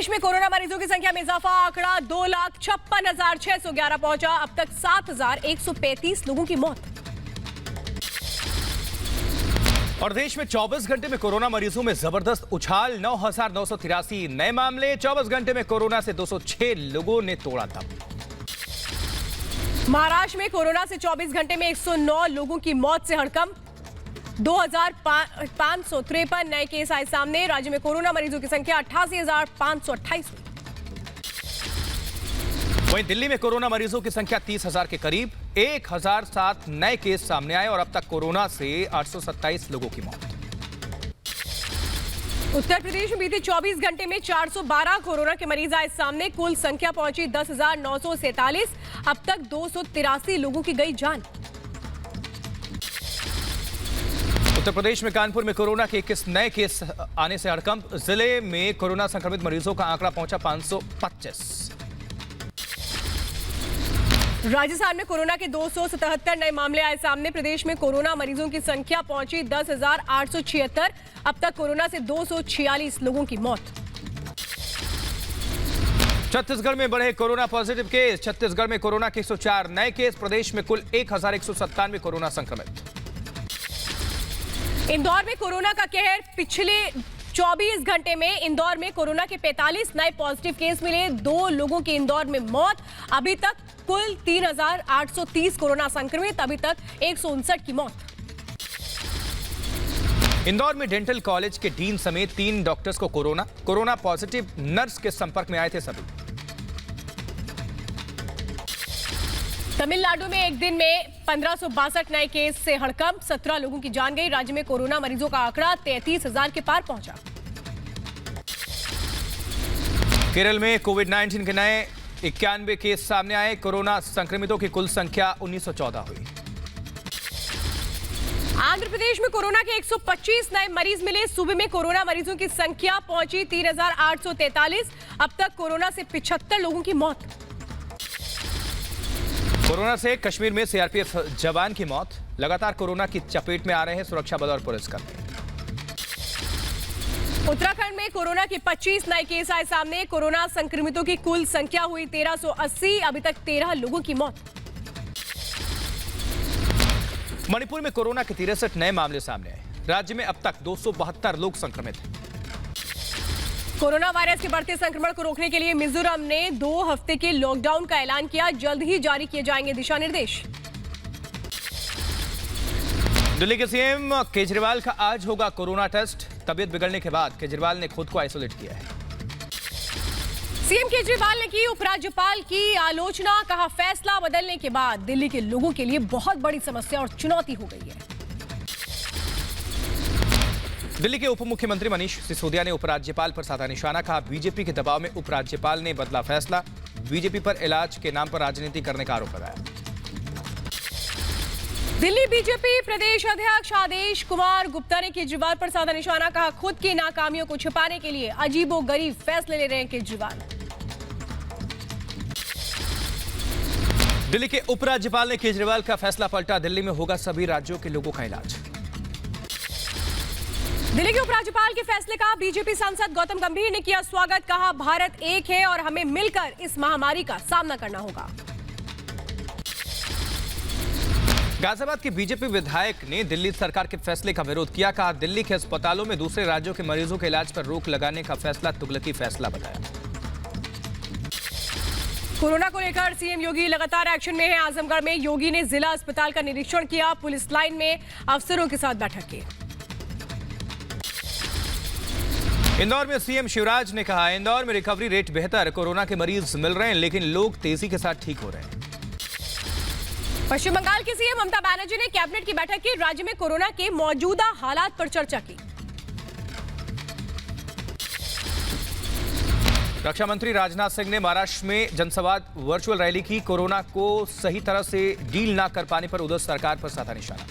देश में कोरोना मरीजों की संख्या में इजाफा, आंकड़ा 2,56,611 पहुंचा। अब तक 7,135 लोगों की मौत। और देश में 24 घंटे में कोरोना मरीजों में जबरदस्त उछाल, 9,983 नए मामले। 24 घंटे में कोरोना से 206 लोगों ने तोड़ा दम। महाराष्ट्र में कोरोना से 24 घंटे में 109 लोगों की मौत से हड़कंप। 2,553 नए केस आए सामने। राज्य में कोरोना मरीजों की संख्या 88,528 हुई। वहीं दिल्ली में कोरोना मरीजों की संख्या 30,000 के करीब। 1,007 नए केस सामने आए और अब तक कोरोना से 827 लोगों की मौत। उत्तर प्रदेश में बीते 24 घंटे में 412 कोरोना के मरीज आए सामने। कुल संख्या पहुंची 10,947। अब तक 283 लोगों की गई जान। उत्तर प्रदेश में कानपुर में कोरोना के 21 नए केस आने से हड़कंप। जिले में कोरोना संक्रमित मरीजों का आंकड़ा पहुंचा 525। राजस्थान में कोरोना के 277 नए मामले आए सामने। प्रदेश में कोरोना मरीजों की संख्या पहुंची 10,876। अब तक कोरोना से 246 लोगों की मौत। छत्तीसगढ़ में बढ़े कोरोना पॉजिटिव केस। छत्तीसगढ़ में कोरोना के 104 नए केस। प्रदेश में कुल 1,197 कोरोना संक्रमित। इंदौर में कोरोना का कहर। पिछले 24 घंटे में इंदौर में कोरोना के 45 नए पॉजिटिव केस मिले। 2 लोगों की इंदौर में मौत। अभी तक कुल 3,830 कोरोना संक्रमित। अभी तक 159 की मौत। इंदौर में डेंटल कॉलेज के डीन समेत 3 डॉक्टर्स को कोरोना पॉजिटिव नर्स के संपर्क में आए थे सभी। तमिलनाडु में एक दिन में 1,562 नए केस से हड़कंप। 17 लोगों की जान गई। राज्य में कोरोना मरीजों का आंकड़ा 33,000 के पार पहुंचा। केरल में कोविड-19 के नए 91 केस सामने आए। कोरोना संक्रमितों की कुल संख्या 1,914 हुई। आंध्र प्रदेश में कोरोना के 125 नए मरीज मिले। सूबे में कोरोना मरीजों की संख्या पहुंची 3,843। अब तक कोरोना से 75 लोगों की मौत। कोरोना से कश्मीर में सीआरपीएफ जवान की मौत। लगातार कोरोना की चपेट में आ रहे हैं सुरक्षा बल और पुलिसकर्मी। उत्तराखंड में कोरोना के 25 नए केस आए सामने। कोरोना संक्रमितों की कुल संख्या हुई 1,380। अभी तक 13 लोगों की मौत। मणिपुर में कोरोना के 63 नए मामले सामने आए। राज्य में अब तक 272 लोग संक्रमित हैं। कोरोना वायरस के बढ़ते संक्रमण को रोकने के लिए मिजोरम ने 2 हफ्ते के लॉकडाउन का ऐलान किया। जल्द ही जारी किए जाएंगे दिशा निर्देश। दिल्ली के सीएम केजरीवाल का आज होगा कोरोना टेस्ट। तबीयत बिगड़ने के बाद केजरीवाल ने खुद को आइसोलेट किया है। सीएम केजरीवाल ने की उपराज्यपाल की आलोचना। कहा, फैसला बदलने के बाद दिल्ली के लोगों के लिए बहुत बड़ी समस्या और चुनौती हो गई है। दिल्ली के उप मुख्यमंत्री मनीष सिसोदिया ने उपराज्यपाल पर साधा निशाना। कहा, बीजेपी के दबाव में उपराज्यपाल ने बदला फैसला। बीजेपी पर इलाज के नाम पर राजनीति करने का आरोप लगाया। दिल्ली बीजेपी प्रदेश अध्यक्ष आदेश कुमार गुप्ता ने केजरीवाल पर साधा निशाना। कहा, खुद की नाकामियों को छुपाने के लिए अजीबोगरीब फैसले ले रहे हैं केजरीवाल। दिल्ली के उपराज्यपाल ने केजरीवाल का फैसला पलटा। दिल्ली में होगा सभी राज्यों के लोगों का इलाज। दिल्ली के उपराज्यपाल के फैसले का बीजेपी सांसद गौतम गंभीर ने किया स्वागत। कहा, भारत एक है और हमें मिलकर इस महामारी का सामना करना होगा। गाजियाबाद के बीजेपी विधायक ने दिल्ली सरकार के फैसले का विरोध किया। कहा, दिल्ली के अस्पतालों में दूसरे राज्यों के मरीजों के इलाज पर रोक लगाने का फैसला तुगलकी फैसला बताया। कोरोना को लेकर सीएम योगी लगातार एक्शन में है। आजमगढ़ में योगी ने जिला अस्पताल का निरीक्षण किया। पुलिस लाइन में अफसरों के साथ बैठक की। इंदौर में सीएम शिवराज ने कहा, इंदौर में रिकवरी रेट बेहतर। कोरोना के मरीज मिल रहे हैं लेकिन लोग तेजी के साथ ठीक हो रहे हैं। पश्चिम बंगाल की सीएम ममता बनर्जी ने कैबिनेट की बैठक की। राज्य में कोरोना के मौजूदा हालात पर चर्चा की। रक्षा मंत्री राजनाथ सिंह ने महाराष्ट्र में जनसंवाद वर्चुअल रैली की। कोरोना को सही तरह से डील न कर पाने पर उधर सरकार पर साधा निशाना।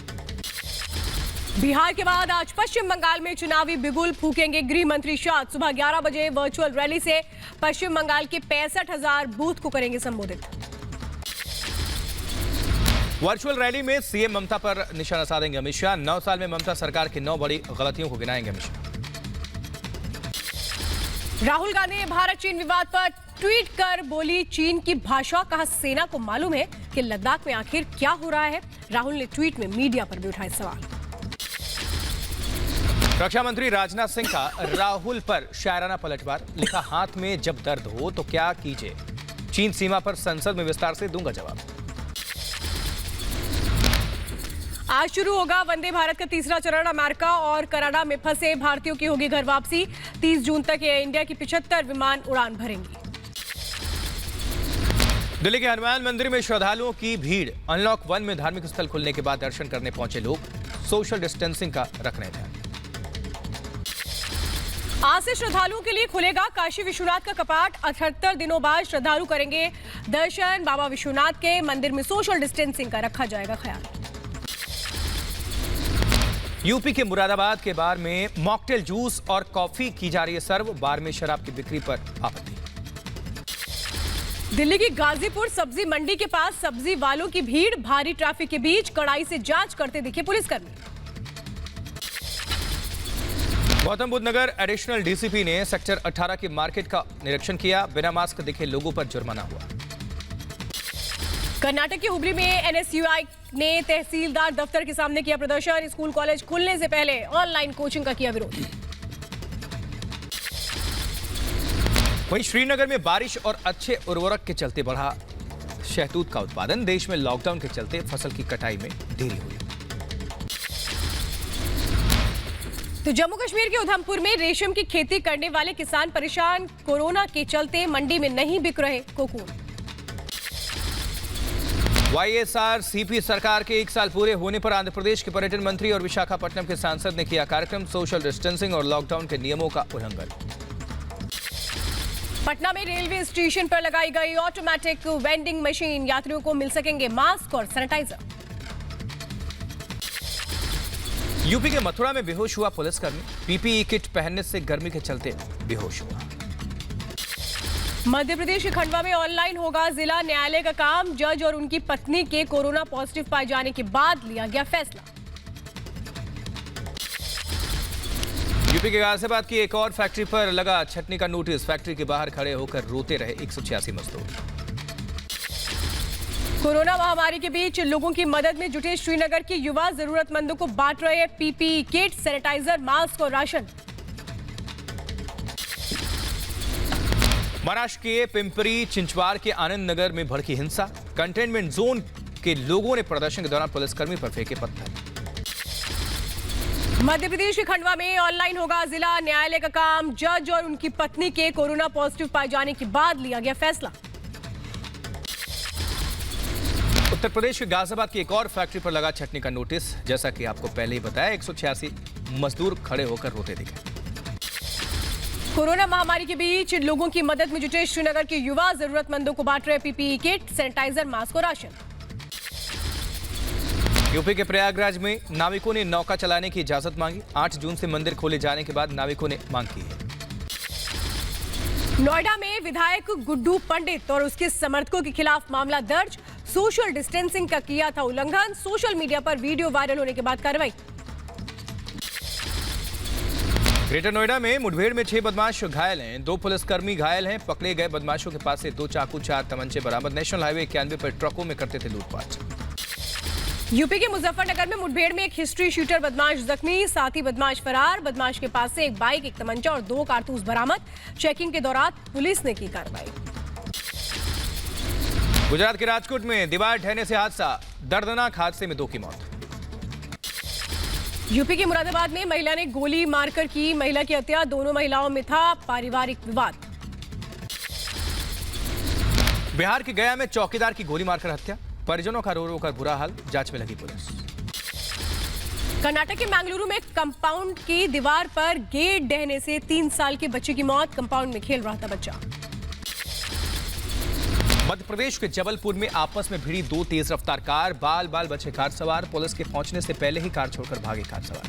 बिहार के बाद आज पश्चिम बंगाल में चुनावी बिगुल फूकेंगे गृह मंत्री शाह। सुबह 11 बजे वर्चुअल रैली से पश्चिम बंगाल के 65,000 बूथ को करेंगे संबोधित। वर्चुअल रैली में सीएम ममता पर निशाना साधेंगे अमित शाह। 9 साल में ममता सरकार की 9 बड़ी गलतियों को गिनाएंगे अमित शाह। राहुल गांधी ने भारत चीन विवाद पर ट्वीट कर बोली चीन की भाषा। कहा सेना को मालूम है कि लद्दाख में आखिर क्या हो रहा है। राहुल ने ट्वीट में मीडिया पर भी उठाए सवाल। रक्षा मंत्री राजनाथ सिंह का राहुल पर शायराना पलटवार। लिखा, हाथ में जब दर्द हो तो क्या कीजिए, चीन सीमा पर संसद में विस्तार से दूंगा जवाब। आज शुरू होगा वंदे भारत का तीसरा चरण। अमेरिका और कनाडा में फंसे भारतीयों की होगी घर वापसी। 30 जून तक एयर इंडिया की 75 विमान उड़ान भरेंगी। दिल्ली के हनुमान मंदिर में श्रद्धालुओं की भीड़। अनलॉक 1 में धार्मिक स्थल खुलने के बाद दर्शन करने पहुंचे लोग। सोशल डिस्टेंसिंग का रखने ध्यान। आज से श्रद्धालुओं के लिए खुलेगा काशी विश्वनाथ का कपाट। 78 दिनों बाद श्रद्धालु करेंगे दर्शन। बाबा विश्वनाथ के मंदिर में सोशल डिस्टेंसिंग का रखा जाएगा ख्याल। यूपी के मुरादाबाद के बार में मॉकटेल जूस और कॉफी की जा रही है सर्व। बार में शराब की बिक्री पर आपत्ति। दिल्ली की गाजीपुर सब्जी मंडी के पास सब्जी वालों की भीड़। भारी ट्रैफिक के बीच कड़ाई से जांच करते दिखे पुलिसकर्मी। गौतम बुद्ध नगर एडिशनल डीसीपी ने सेक्टर 18 की मार्केट का निरीक्षण किया। बिना मास्क दिखे लोगों पर जुर्माना हुआ। कर्नाटक के हुबली में एनएसयूआई ने तहसीलदार दफ्तर के सामने किया प्रदर्शन। स्कूल कॉलेज खुलने से पहले ऑनलाइन कोचिंग का किया विरोध। वहीं श्रीनगर में बारिश और अच्छे उर्वरक के चलते बढ़ा शहतूत का उत्पादन। देश में लॉकडाउन के चलते फसल की कटाई में देरी हुई। तो जम्मू कश्मीर के उधमपुर में रेशम की खेती करने वाले किसान परेशान। कोरोना के चलते मंडी में नहीं बिक रहे कोकून। वाईएसआरसीपी सरकार के 1 साल पूरे होने पर आंध्र प्रदेश के पर्यटन मंत्री और विशाखापट्टनम के सांसद ने किया कार्यक्रम। सोशल डिस्टेंसिंग और लॉकडाउन के नियमों का उल्लंघन। पटना में रेलवे स्टेशन पर लगाई गई ऑटोमेटिक वेंडिंग मशीन। यात्रियों को मिल सकेंगे मास्क और सैनिटाइजर। यूपी के मथुरा में बेहोश हुआ पुलिसकर्मी। पीपीई किट पहनने से गर्मी के चलते बेहोश हुआ। मध्य प्रदेश के खंडवा में ऑनलाइन होगा जिला न्यायालय का काम। जज और उनकी पत्नी के कोरोना पॉजिटिव पाए जाने के बाद लिया गया फैसला। यूपी के गाजियाबाद की एक और फैक्ट्री पर लगा छटनी का नोटिस। फैक्ट्री के बाहर खड़े होकर रोते रहे 186 मजदूर। कोरोना महामारी के बीच लोगों की मदद में जुटे श्रीनगर के युवा। जरूरतमंदों को बांट रहे पीपीई किट, सैनिटाइजर, मास्क और राशन। महाराष्ट्र के पिंपरी चिंचवाड़ के आनंद नगर में भड़की हिंसा। कंटेनमेंट जोन के लोगों ने प्रदर्शन के दौरान पुलिसकर्मी पर फेंके पत्थर। मध्य प्रदेश के खंडवा में ऑनलाइन होगा जिला न्यायालय का काम। जज और उनकी पत्नी के कोरोना पॉजिटिव पाए जाने के बाद लिया गया फैसला। उत्तर प्रदेश के गाजियाबाद की एक और फैक्ट्री पर लगा छटनी का नोटिस। जैसा कि आपको पहले ही बताया, 186 मजदूर खड़े होकर रोते दिखे। कोरोना महामारी के बीच लोगों की मदद में जुटे श्रीनगर के युवा। जरूरतमंदों को बांट रहे पीपीई किट, सैनिटाइजर, मास्क और राशन। यूपी के प्रयागराज में नाविकों ने नौका चलाने की इजाजत मांगी। 8 जून से मंदिर खोले जाने के बाद नाविकों ने मांग की है। नोएडा में विधायक गुड्डू पंडित और उसके समर्थकों के खिलाफ मामला दर्ज। सोशल डिस्टेंसिंग का किया था उल्लंघन। सोशल मीडिया पर वीडियो वायरल होने के बाद कार्रवाई। ग्रेटर नोएडा में मुठभेड़ में 6 बदमाश घायल हैं। 2 पुलिसकर्मी घायल हैं। पकड़े गए बदमाशों के पास से 2 चाकू, 4 तमंचे बरामद। नेशनल हाईवे 91 पर ट्रकों में करते थे लूटपाट। यूपी के मुजफ्फरनगर में मुठभेड़ में एक हिस्ट्री शूटर बदमाश जख्मी। 7 ही बदमाश फरार। बदमाश के पास से एक बाइक, एक तमंचा और 2 कारतूस बरामद। चेकिंग के दौरान पुलिस ने की कार्रवाई। गुजरात के राजकोट में दीवार ढहने से हादसा। दर्दनाक हादसे में 2 की मौत। यूपी के मुरादाबाद में महिला ने गोली मारकर की महिला की हत्या। दोनों महिलाओं में था पारिवारिक विवाद। बिहार के गया में चौकीदार की गोली मारकर हत्या। परिजनों का रो रो कर बुरा हाल। जांच में लगी पुलिस। कर्नाटक के मैंगलुरु में कंपाउंड की दीवार पर गेट ढहने से 3 साल के बच्चे की मौत। कंपाउंड में खेल रहा था बच्चा। मध्य प्रदेश के जबलपुर में आपस में भिड़ी 2 तेज रफ्तार कार। बाल बाल बचे कार सवार। पुलिस के पहुंचने से पहले ही कार छोड़कर भागे कार सवार।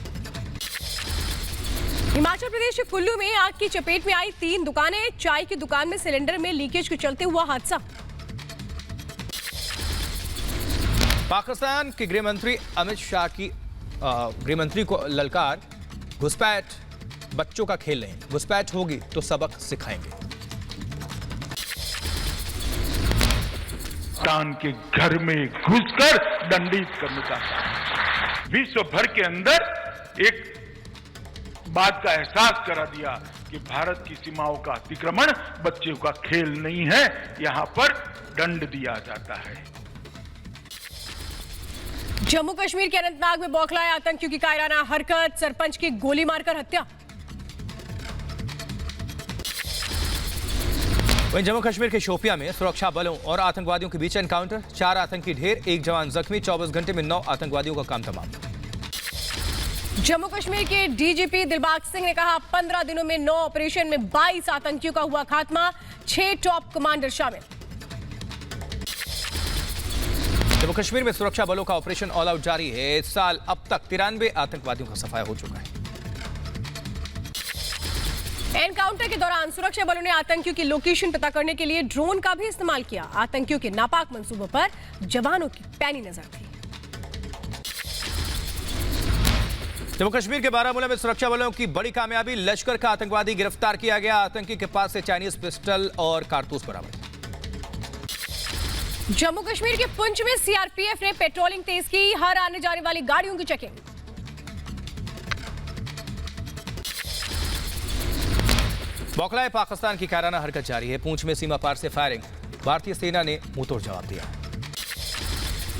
हिमाचल प्रदेश के कुल्लू में आग की चपेट में आई 3 दुकानें। चाय की दुकान में सिलेंडर में लीकेज के चलते हुआ हादसा। पाकिस्तान के गृह मंत्री अमित शाह की गृहमंत्री को ललकार। घुसपैठ बच्चों का खेल नहीं, घुसपैठ होगी तो सबक सिखाएंगे। पाकिस्तान के घर में घुसकर दंडित करने का काम विश्व भर के अंदर एक बात का एहसास करा दिया कि भारत की सीमाओं का अतिक्रमण बच्चों का खेल नहीं है, यहां पर दंड दिया जाता है। जम्मू कश्मीर के अनंतनाग में बौखलाए आतंकियों की कायराना हरकत, सरपंच की गोली मारकर हत्या। वहीं जम्मू कश्मीर के शोपियां में सुरक्षा बलों और आतंकवादियों के बीच एनकाउंटर, 4 आतंकी ढेर, 1 जवान जख्मी, 24 घंटे में 9 आतंकवादियों का काम तमाम। जम्मू कश्मीर के डीजीपी दिलबाग सिंह ने कहा 15 दिनों में 9 ऑपरेशन में 22 आतंकियों का हुआ खात्मा, 6 टॉप कमांडर शामिल। जम्मू कश्मीर में सुरक्षा बलों का ऑपरेशन ऑल आउट जारी है। इस साल अब तक 93 आतंकवादियों का सफाया हो चुका है। एनकाउंटर के दौरान सुरक्षा बलों ने आतंकियों की लोकेशन पता करने के लिए ड्रोन का भी इस्तेमाल किया। आतंकियों के नापाक मंसूबों पर जवानों की पैनी नजर थी। जम्मू कश्मीर के बारामूला में सुरक्षा बलों की बड़ी कामयाबी, लश्कर का आतंकवादी गिरफ्तार किया गया। आतंकी के पास से चाइनीज पिस्टल और कारतूस बरामद। जम्मू कश्मीर के पुंछ में सीआरपीएफ ने पेट्रोलिंग तेज की, हर आने जाने वाली गाड़ियों की चेकिंग। बौखलाए पाकिस्तान की कायराना हरकत जारी है। पूंछ में सीमा पार से फायरिंग, भारतीय सेना ने मुंहतोड़ जवाब दिया।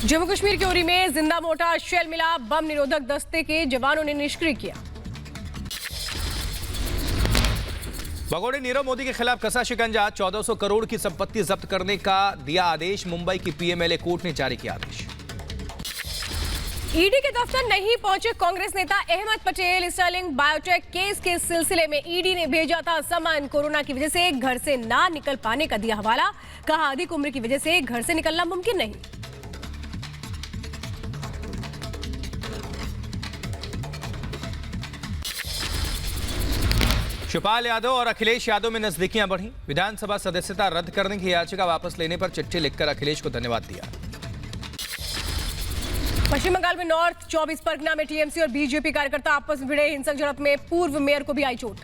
जम्मू कश्मीर के उरी में जिंदा मोटा शेल मिला, बम निरोधक दस्ते के जवानों ने निष्क्रिय किया। भगोड़े नीरव मोदी के खिलाफ कसा शिकंजा, 1400 करोड़ की संपत्ति जब्त करने का दिया आदेश। मुंबई की पीएमएलए कोर्ट ने जारी किया आदेश। ईडी के दफ्तर नहीं पहुंचे कांग्रेस नेता Ahmed Patel. Sterling Biotech case के सिलसिले में ईडी ने भेजा था समन। कोरोना की वजह से घर से ना निकल पाने का दिया हवाला, कहा अधिक उम्र की वजह से घर से निकलना मुमकिन नहीं। शिवपाल यादव और अखिलेश यादव में नजदीकियां बढ़ी। विधानसभा सदस्यता रद्द करने की याचिका वापस लेने पर चिट्ठी लिखकर अखिलेश को धन्यवाद दिया। पश्चिम बंगाल में नॉर्थ 24 परगना में टीएमसी और बीजेपी कार्यकर्ता आपस में भिड़े। हिंसक झड़प में पूर्व मेयर को भी आई चोट।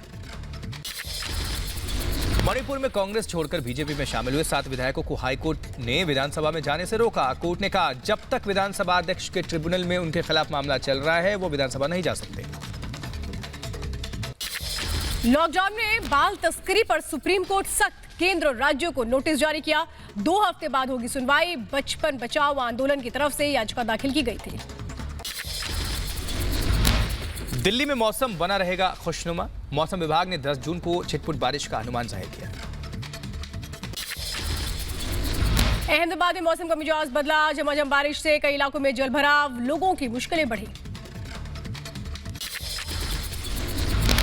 मणिपुर में कांग्रेस छोड़कर बीजेपी में शामिल हुए 7 विधायकों को हाईकोर्ट ने विधानसभा में जाने से रोका। कोर्ट ने कहा जब तक विधानसभा अध्यक्ष के ट्रिब्यूनल में उनके खिलाफ मामला चल रहा है वो विधानसभा नहीं जा सकते। लॉकडाउन में बाल तस्करी पर सुप्रीम कोर्ट सख्त, केंद्र और राज्यों को नोटिस जारी किया। 2 हफ्ते बाद होगी सुनवाई। बचपन बचाओ आंदोलन की तरफ से याचिका दाखिल की गई थी। दिल्ली में मौसम बना रहेगा खुशनुमा। मौसम विभाग ने 10 जून को छिटपुट बारिश का अनुमान जाहिर किया। अहमदाबाद में मौसम का मिजाज बदला। झमाझम बारिश से कई इलाकों में जलभराव, लोगों की मुश्किलें बढ़ी।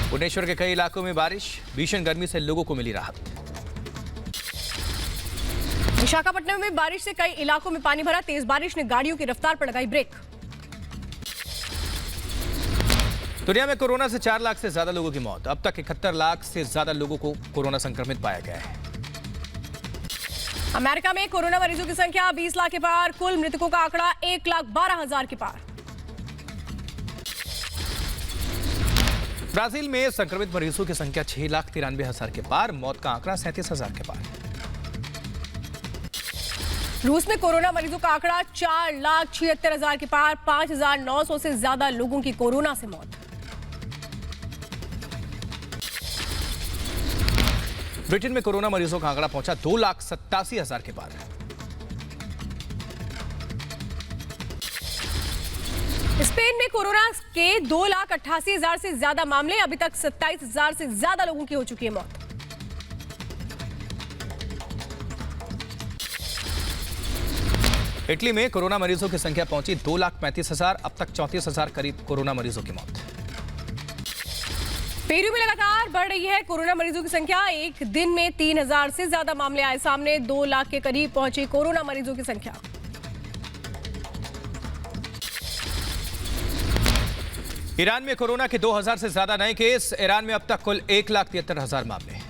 भुवनेश्वर के कई इलाकों में बारिश, भीषण गर्मी से लोगों को मिली राहत। विशाखापट्टनम में बारिश से कई इलाकों में पानी भरा। तेज बारिश ने गाड़ियों की रफ्तार पर लगाई ब्रेक। दुनिया में कोरोना से 4 लाख से ज्यादा लोगों की मौत। अब तक 71 लाख से ज्यादा लोगों को कोरोना संक्रमित पाया गया है। अमेरिका में कोरोना मरीजों की संख्या 20 लाख के पार। कुल मृतकों का आंकड़ा 1,12,000 के पार। ब्राजील में संक्रमित मरीजों की संख्या 6,93,000 के पार। मौत का आंकड़ा 37,000 के पार। रूस में कोरोना मरीजों का आंकड़ा 4,76,000 के पार। 5,900 से ज्यादा लोगों की कोरोना से मौत। ब्रिटेन में कोरोना मरीजों का आंकड़ा पहुंचा 2,87,000 के पार। स्पेन में कोरोना के 2,88,000 से ज्यादा मामले। अभी तक 27,000 से ज्यादा लोगों की हो चुकी है मौत। इटली में कोरोना मरीजों की संख्या पहुंची 2,35,000। अब तक 34,000 करीब कोरोना मरीजों की मौत। पेरू में लगातार बढ़ रही है कोरोना मरीजों की संख्या। एक दिन में 3,000 से ज्यादा मामले आए सामने। 2 लाख के करीब पहुंची कोरोना मरीजों की संख्या। ईरान में कोरोना के 2,000 से ज्यादा नए केस। ईरान में अब तक कुल 1,73,000 मामले।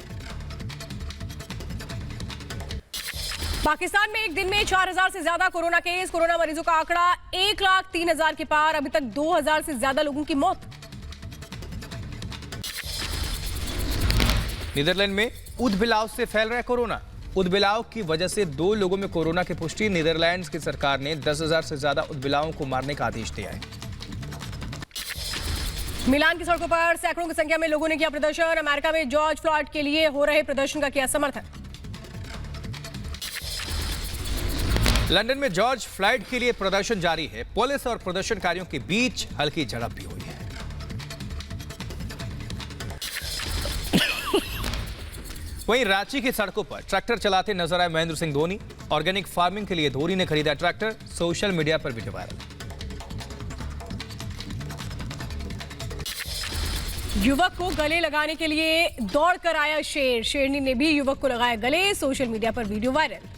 पाकिस्तान में एक दिन में 4,000 से ज्यादा कोरोना केस। कोरोना मरीजों का आंकड़ा 1,03,000 के पार। अभी तक 2,000 से ज्यादा लोगों की मौत। नीदरलैंड में उदबिलाव से फैल रहा है कोरोना। उदबिलाव की वजह से 2 लोगों में कोरोना की पुष्टि। नीदरलैंड्स की सरकार ने 10,000 से ज्यादा उदबिलावों को मारने का आदेश दिया है। मिलान की सड़कों पर सैकड़ों की संख्या में लोगों ने किया प्रदर्शन। अमेरिका में जॉर्ज फ्लॉयड के लिए हो रहे प्रदर्शन का किया समर्थन। लंदन में जॉर्ज फ्लॉयड के लिए प्रदर्शन जारी है। पुलिस और प्रदर्शनकारियों के बीच हल्की झड़प भी हुई है। वहीं रांची की सड़कों पर ट्रैक्टर चलाते नजर आए महेंद्र सिंह धोनी। ऑर्गेनिक फार्मिंग के लिए धोनी ने खरीदा ट्रैक्टर। सोशल मीडिया पर वीडियो वायरल। युवक को गले लगाने के लिए दौड़कर आया शेर। शेरनी ने भी युवक को लगाया गले। सोशल मीडिया पर वीडियो वायरल।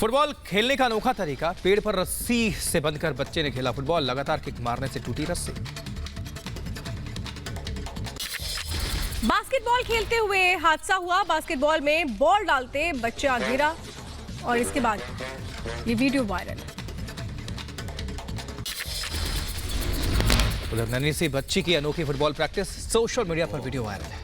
फुटबॉल खेलने का अनोखा तरीका। पेड़ पर रस्सी से बंधकर बच्चे ने खेला फुटबॉल। लगातार किक मारने से टूटी रस्सी। बास्केटबॉल खेलते हुए हादसा हुआ। बास्केटबॉल में बॉल डालते बच्चा गिरा और इसके बाद ये वीडियो वायरल। उधर नन्ही सी बच्ची की अनोखी फुटबॉल प्रैक्टिस। सोशल मीडिया पर वीडियो वायरल है।